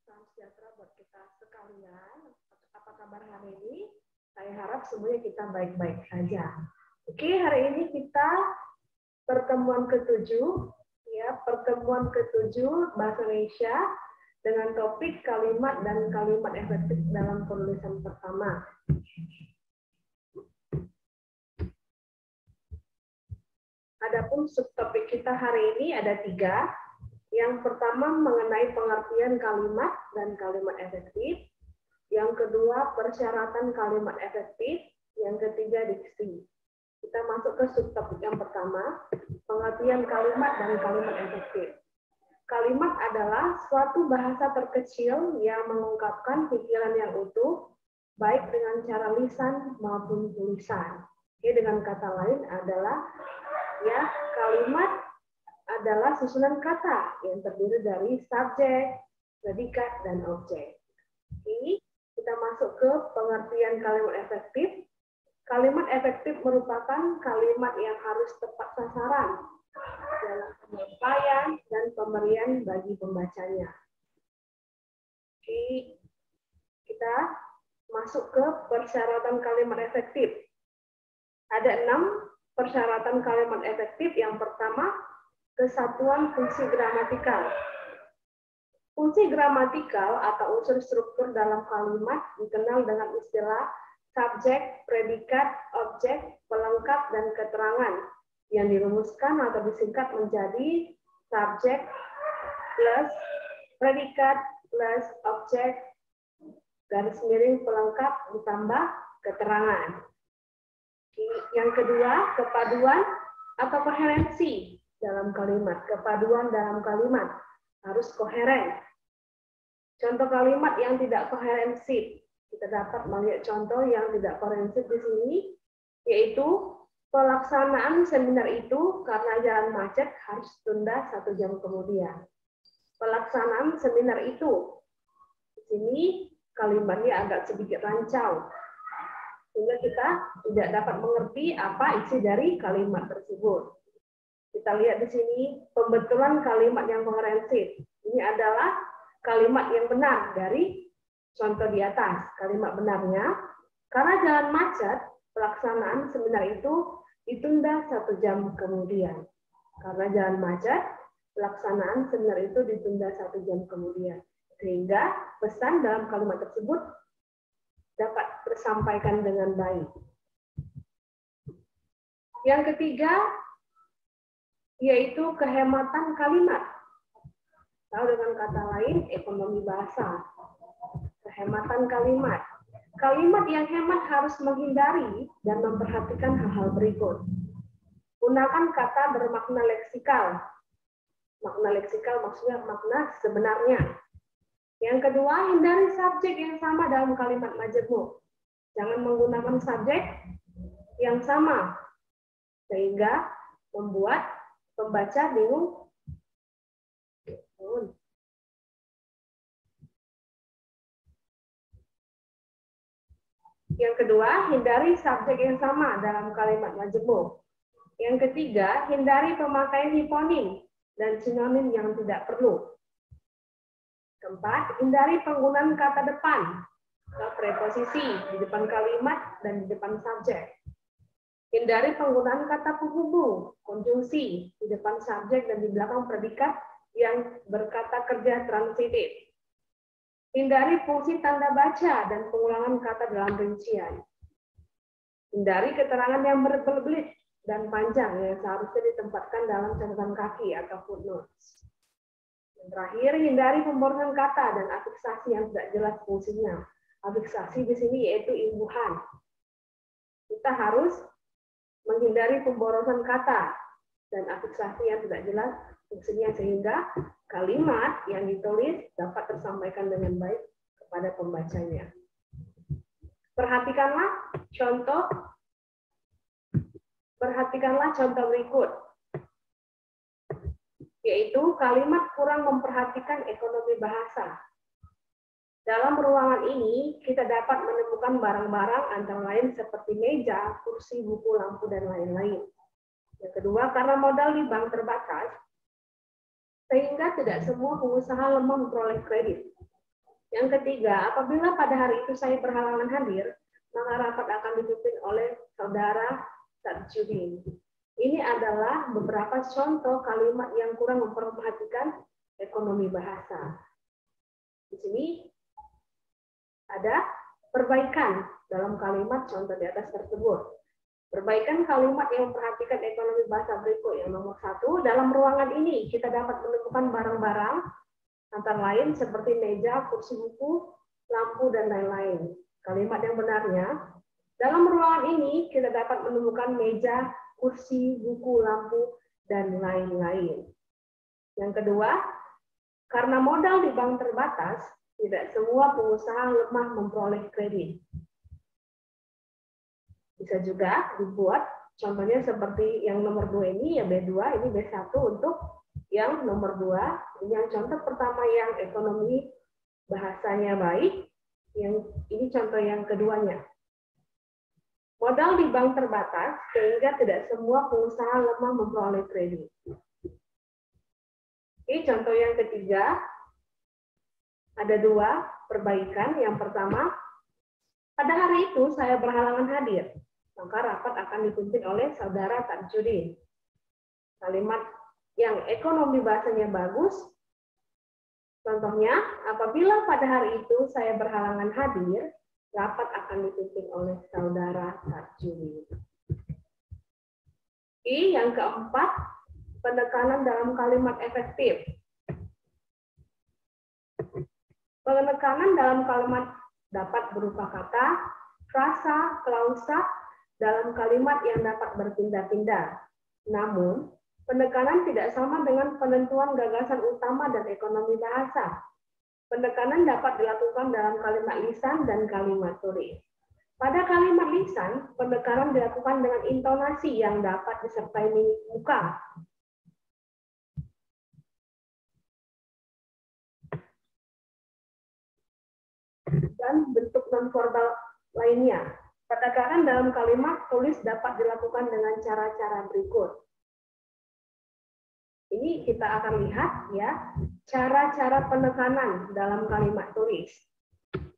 Salam sejahtera buat kita sekalian. Apa kabar hari ini? Saya harap semuanya kita baik-baik saja. Oke, hari ini kita pertemuan ke-7, ya, pertemuan ke-7 Bahasa Indonesia dengan topik kalimat dan kalimat efektif dalam penulisan pertama. Adapun subtopik kita hari ini ada 3. Yang pertama mengenai pengertian kalimat dan kalimat efektif. Yang kedua persyaratan kalimat efektif. Yang ketiga diksi. Kita masuk ke subtopik yang pertama, pengertian kalimat dan kalimat efektif. Kalimat adalah suatu bahasa terkecil yang mengungkapkan pikiran yang utuh, baik dengan cara lisan maupun tulisan. Oke, dengan kata lain adalah ya, kalimat adalah susunan kata yang terdiri dari subjek, predikat, dan objek. Ini kita masuk ke pengertian kalimat efektif. Kalimat efektif merupakan kalimat yang harus tepat sasaran dalam penyampaian dan pemberian bagi pembacanya. Oke, kita masuk ke persyaratan kalimat efektif. Ada 6 persyaratan kalimat efektif. Yang pertama, kesatuan fungsi gramatikal. Fungsi gramatikal atau unsur struktur dalam kalimat dikenal dengan istilah subjek, predikat, objek, pelengkap, dan keterangan yang dirumuskan atau disingkat menjadi subjek plus predikat plus objek garis miring pelengkap ditambah keterangan. Yang kedua, kepaduan atau koherensi dalam kalimat. Kepaduan dalam kalimat harus koheren. Contoh kalimat yang tidak koherensi, kita dapat melihat contoh yang tidak koherensi di sini, yaitu pelaksanaan seminar itu karena jalan macet harus tunda 1 jam kemudian. Pelaksanaan seminar itu, di sini kalimatnya agak sedikit rancau, sehingga kita tidak dapat mengerti apa isi dari kalimat tersebut. Kita lihat di sini pembetulan kalimat yang koherensi. Ini adalah kalimat yang benar dari contoh di atas. Kalimat benarnya, karena jalan macet, pelaksanaan seminar itu ditunda 1 jam kemudian. Karena jalan macet, pelaksanaan seminar itu ditunda 1 jam kemudian. Sehingga pesan dalam kalimat tersebut dapat tersampaikan dengan baik. Yang ketiga, yaitu kehematan kalimat. Atau dengan kata lain, ekonomi bahasa. Kehematan kalimat. Kalimat yang hemat harus menghindari dan memperhatikan hal-hal berikut. Gunakan kata bermakna leksikal. Makna leksikal maksudnya makna sebenarnya. Yang kedua, hindari subjek yang sama dalam kalimat majemuk. Jangan menggunakan subjek yang sama, sehingga membuat pembaca bingung. Yang kedua, hindari subjek yang sama dalam kalimat majemuk. Yang ketiga, hindari pemakaian hiponim dan sinonim yang tidak perlu. Keempat, hindari penggunaan kata depan atau preposisi di depan kalimat dan di depan subjek. Hindari penggunaan kata penghubung, konjungsi di depan subjek dan di belakang predikat yang berkata kerja transitif. Hindari fungsi tanda baca dan pengulangan kata dalam rincian. Hindari keterangan yang berbelit-belit dan panjang yang seharusnya ditempatkan dalam catatan kaki atau footnotes. Yang terakhir, hindari pemborosan kata dan afiksasi yang tidak jelas fungsinya. Afiksasi di sini yaitu imbuhan. Kita harus menghindari pemborosan kata dan afiksasi yang tidak jelas fungsinya sehingga kalimat yang ditulis dapat tersampaikan dengan baik kepada pembacanya. Perhatikanlah contoh berikut, yaitu kalimat kurang memperhatikan ekonomi bahasa. Dalam ruangan ini, kita dapat menemukan barang-barang antara lain seperti meja, kursi, buku, lampu, dan lain-lain. Yang kedua, karena modal di bank terbatas, sehingga tidak semua pengusaha lemah memperoleh kredit. Yang ketiga, apabila pada hari itu saya berhalangan hadir, maka rapat akan dipimpin oleh saudara Sarjudin. Ini adalah beberapa contoh kalimat yang kurang memperhatikan ekonomi bahasa. Di sini ada perbaikan dalam kalimat contoh di atas tersebut. Perbaikan kalimat yang memperhatikan ekonomi bahasa berikut. Yang nomor 1, dalam ruangan ini kita dapat menemukan barang-barang antara lain seperti meja, kursi buku, lampu, dan lain-lain. Kalimat yang benarnya, dalam ruangan ini kita dapat menemukan meja, kursi, buku, lampu, dan lain-lain. Yang kedua, karena modal di bank terbatas, tidak semua pengusaha lemah memperoleh kredit. Bisa juga dibuat, contohnya seperti yang nomor 2 ini, ya B2, ini B1 untuk yang nomor 2. Ini yang contoh pertama yang ekonomi bahasanya baik, yang ini contoh yang keduanya. Modal di bank terbatas, sehingga tidak semua pengusaha lemah memperoleh kredit. Ini contoh yang ketiga, ada 2 perbaikan. Yang pertama, pada hari itu saya berhalangan hadir, maka rapat akan dipimpin oleh saudara Tarjudin. Kalimat yang ekonomi bahasanya bagus, contohnya, apabila pada hari itu saya berhalangan hadir, rapat akan dipimpin oleh saudara Tarjudin. Yang keempat, penekanan dalam kalimat efektif. Penekanan dalam kalimat dapat berupa kata, frasa, klausa dalam kalimat yang dapat berpindah-pindah. Namun, penekanan tidak sama dengan penentuan gagasan utama dan ekonomi bahasa. Penekanan dapat dilakukan dalam kalimat lisan dan kalimat tulis. Pada kalimat lisan, penekanan dilakukan dengan intonasi yang dapat disertai mimik muka. Dan bentuk nonverbal lainnya. Penekanan dalam kalimat tulis dapat dilakukan dengan cara-cara berikut. Ini kita akan lihat ya, cara-cara penekanan dalam kalimat tulis.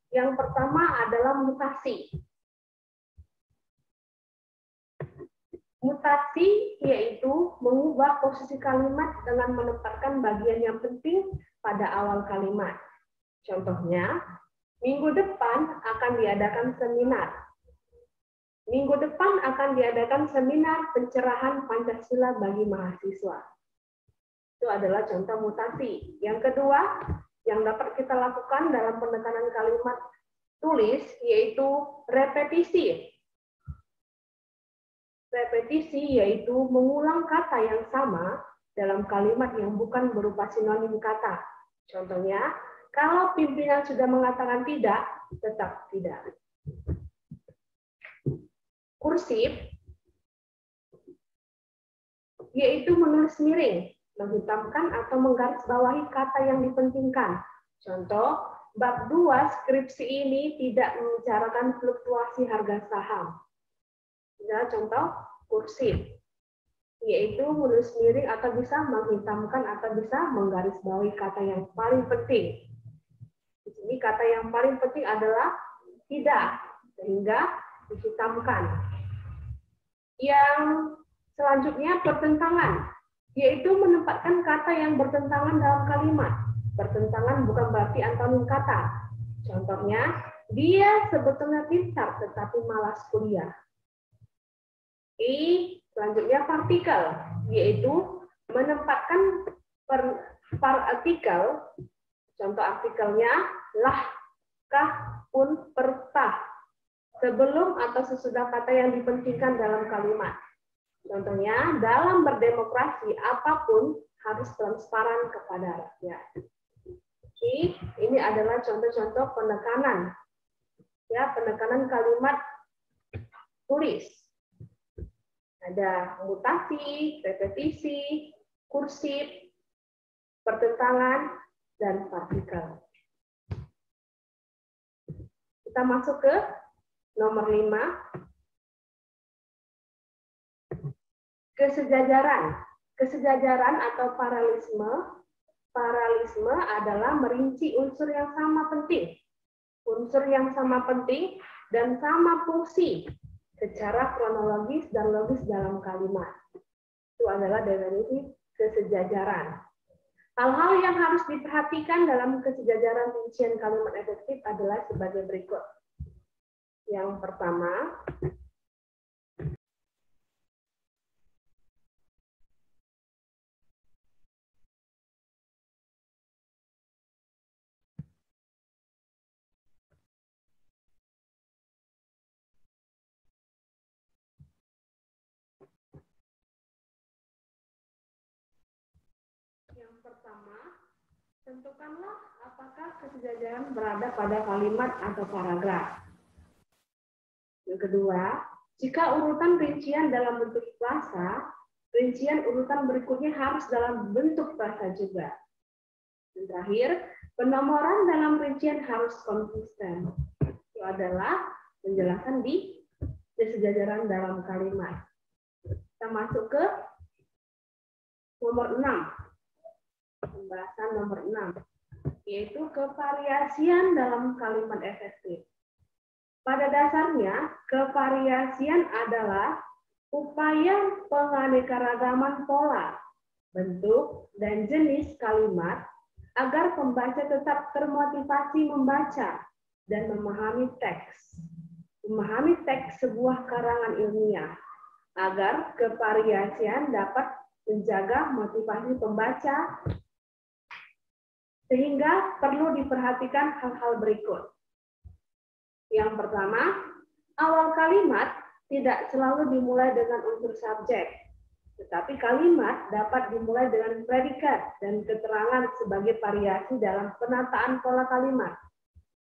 Yang pertama adalah mutasi. Mutasi yaitu mengubah posisi kalimat dengan menempatkan bagian yang penting pada awal kalimat. Contohnya, minggu depan akan diadakan seminar. Minggu depan akan diadakan seminar pencerahan Pancasila bagi mahasiswa. Itu adalah contoh mutasi. Yang kedua, yang dapat kita lakukan dalam penekanan kalimat tulis, yaitu repetisi. Repetisi yaitu mengulang kata yang sama dalam kalimat yang bukan berupa sinonim kata. Contohnya, kalau pimpinan sudah mengatakan tidak, tetap tidak. Kursif yaitu menulis miring, menghitamkan atau menggarisbawahi kata yang dipentingkan. Contoh, bab 2 skripsi ini tidak membicarakan fluktuasi harga saham. Nah, contoh kursif yaitu menulis miring atau bisa menghitamkan atau bisa menggarisbawahi kata yang paling penting. Di sini kata yang paling penting adalah tidak, sehingga dihitamkan. Yang selanjutnya pertentangan, yaitu menempatkan kata yang bertentangan dalam kalimat. Bertentangan bukan berarti antonim kata. Contohnya, dia sebetulnya pintar tetapi malas kuliah. Selanjutnya partikel, yaitu menempatkan partikel. Contoh artikelnya lah, kah, pun, pertah, sebelum atau sesudah kata yang dipentingkan dalam kalimat. Contohnya, dalam berdemokrasi, apapun harus transparan kepada rakyat. Ini adalah contoh-contoh penekanan. Ya, penekanan kalimat tulis. Ada mutasi, repetisi, kursif, pertentangan, dan partikel. Kita masuk ke nomor 5. Kesejajaran. Kesejajaran atau paralelisme. paralisme adalah merinci unsur yang sama penting. Unsur yang sama penting dan sama fungsi secara kronologis dan logis dalam kalimat. Itu adalah definisi kesejajaran. Hal-hal yang harus diperhatikan dalam kesejajaran rincian kalimat efektif adalah sebagai berikut. Yang pertama, tentukanlah apakah kesejajaran berada pada kalimat atau paragraf. Yang kedua, jika urutan rincian dalam bentuk frasa, rincian urutan berikutnya harus dalam bentuk frasa juga. Dan terakhir, penomoran dalam rincian harus konsisten. Itu adalah penjelasan di kesejajaran dalam kalimat. Kita masuk ke nomor 6. Pembahasan nomor 6, yaitu kevariasian dalam kalimat efektif. Pada dasarnya, kevariasian adalah upaya penganekaragaman pola, bentuk, dan jenis kalimat agar pembaca tetap termotivasi membaca dan memahami teks. Memahami teks sebuah karangan ilmiah, agar kevariasian dapat menjaga motivasi pembaca, sehingga perlu diperhatikan hal-hal berikut. Yang pertama, awal kalimat tidak selalu dimulai dengan unsur subjek, tetapi kalimat dapat dimulai dengan predikat dan keterangan sebagai variasi dalam penataan pola kalimat.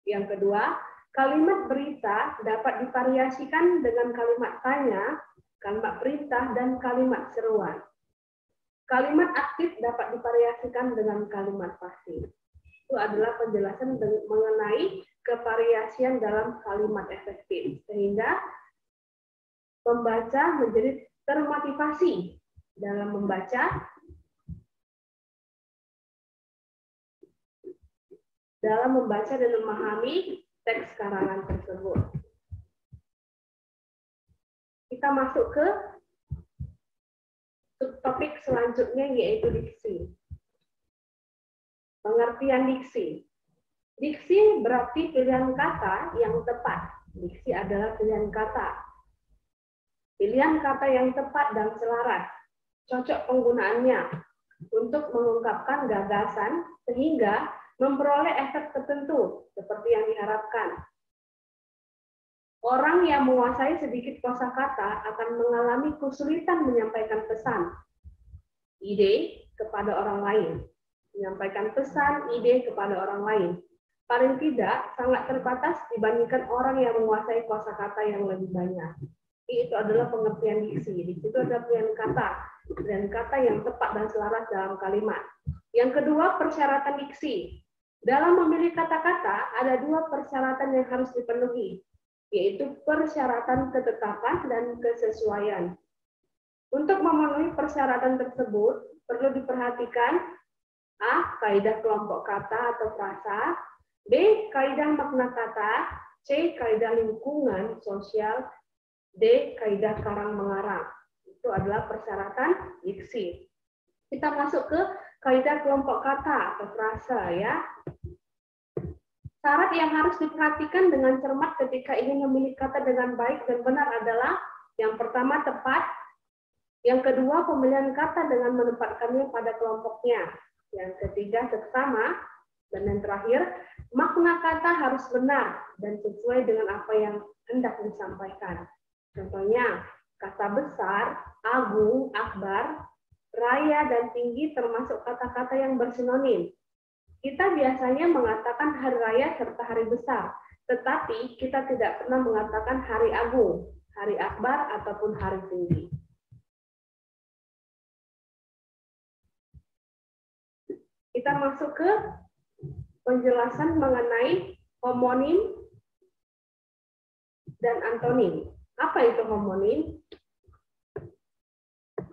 Yang kedua, kalimat berita dapat divariasikan dengan kalimat tanya, kalimat perintah, dan kalimat seruan. Kalimat aktif dapat divariasikan dengan kalimat pasif. Itu adalah penjelasan mengenai kevariasian dalam kalimat efektif, sehingga pembaca menjadi termotivasi dalam membaca, dan memahami teks karangan tersebut. Kita masuk ke subtopik selanjutnya, yaitu diksi. Pengertian diksi. Diksi berarti pilihan kata yang tepat. Diksi adalah pilihan kata. Pilihan kata yang tepat dan selaras. Cocok penggunaannya untuk mengungkapkan gagasan sehingga memperoleh efek tertentu seperti yang diharapkan. Orang yang menguasai sedikit kosakata akan mengalami kesulitan menyampaikan pesan, ide kepada orang lain. Menyampaikan pesan, ide kepada orang lain. Paling tidak, sangat terbatas dibandingkan orang yang menguasai kosakata yang lebih banyak. Itu adalah pengertian diksi. Diksi itu adalah pilihan kata, dan kata yang tepat dan selaras dalam kalimat. Yang kedua, persyaratan diksi. Dalam memilih kata-kata, ada dua persyaratan yang harus dipenuhi, yaitu persyaratan ketetapan dan kesesuaian. Untuk memenuhi persyaratan tersebut, perlu diperhatikan A. Kaidah kelompok kata atau frasa, B. Kaidah makna kata, C. Kaidah lingkungan sosial, D. Kaidah karang-mengarang. Itu adalah persyaratan diksi. Kita masuk ke kaidah kelompok kata atau frasa, ya. Syarat yang harus diperhatikan dengan cermat ketika ingin memilih kata dengan baik dan benar adalah yang pertama tepat, yang kedua pemilihan kata dengan menempatkannya pada kelompoknya, yang ketiga seksama, dan yang terakhir makna kata harus benar dan sesuai dengan apa yang hendak disampaikan. Contohnya, kata besar, agung, akbar, raya, dan tinggi termasuk kata-kata yang bersinonim. Kita biasanya mengatakan hari raya serta hari besar, tetapi kita tidak pernah mengatakan hari agung, hari akbar, ataupun hari tinggi. Kita masuk ke penjelasan mengenai homonim dan antonim. Apa itu homonim?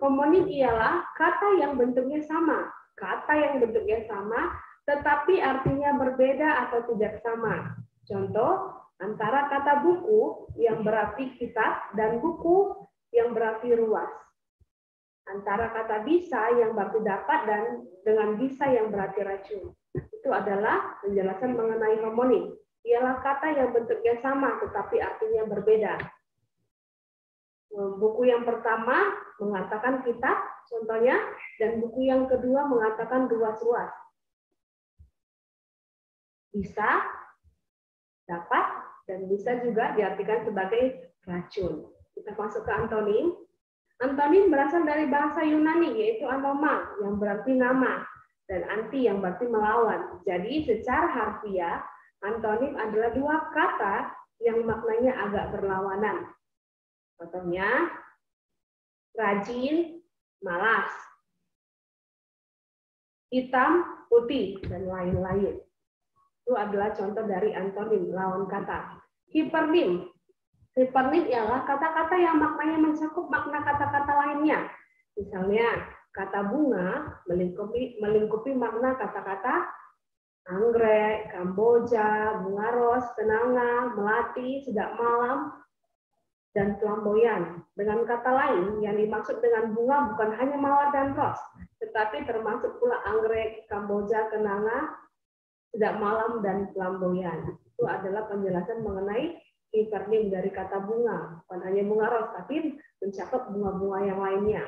Homonim ialah kata yang bentuknya sama, kata yang bentuknya sama, tetapi artinya berbeda atau tidak sama. Contoh, antara kata buku yang berarti kitab dan buku yang berarti ruas. Antara kata bisa yang berarti dapat dan dengan bisa yang berarti racun. Itu adalah penjelasan mengenai homonim. Ialah kata yang bentuknya sama tetapi artinya berbeda. Buku yang pertama mengatakan kitab, contohnya, dan buku yang kedua mengatakan ruas-ruas. Bisa, dapat, dan bisa juga diartikan sebagai racun. Kita masuk ke antonim. Antonim berasal dari bahasa Yunani, yaitu anoma, yang berarti nama, dan anti, yang berarti melawan. Jadi secara harfiah, antonim adalah dua kata yang maknanya agak berlawanan. Contohnya, rajin, malas, hitam, putih, dan lain-lain. Itu adalah contoh dari antonim, lawan kata. Hipernim. Hipernim ialah kata-kata yang maknanya mencakup makna kata-kata lainnya. Misalnya, kata bunga melingkupi makna kata-kata anggrek, kamboja, bunga ros, kenanga, melati, sedak malam, dan flamboyan. Dengan kata lain, yang dimaksud dengan bunga bukan hanya mawar dan ros, tetapi termasuk pula anggrek, kamboja, kenanga, sedak malam, dan flamboyan. Itu adalah penjelasan mengenai hipernim dari kata bunga, bukan hanya bunga ros, tapi mencakup bunga-bunga yang lainnya.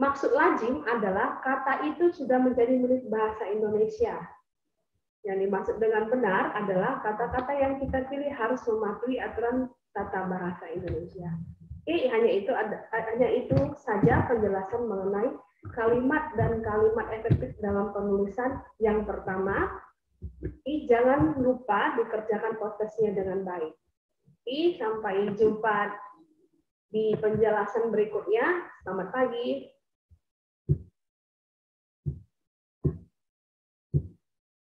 Maksud lazim adalah kata itu sudah menjadi milik bahasa Indonesia. Yang dimaksud dengan benar adalah kata-kata yang kita pilih harus mematuhi aturan tata bahasa Indonesia. Hanya itu saja penjelasan mengenai kalimat dan kalimat efektif dalam penulisan. Yang pertama, jangan lupa dikerjakan prosesnya dengan baik. Sampai jumpa di penjelasan berikutnya. Selamat pagi.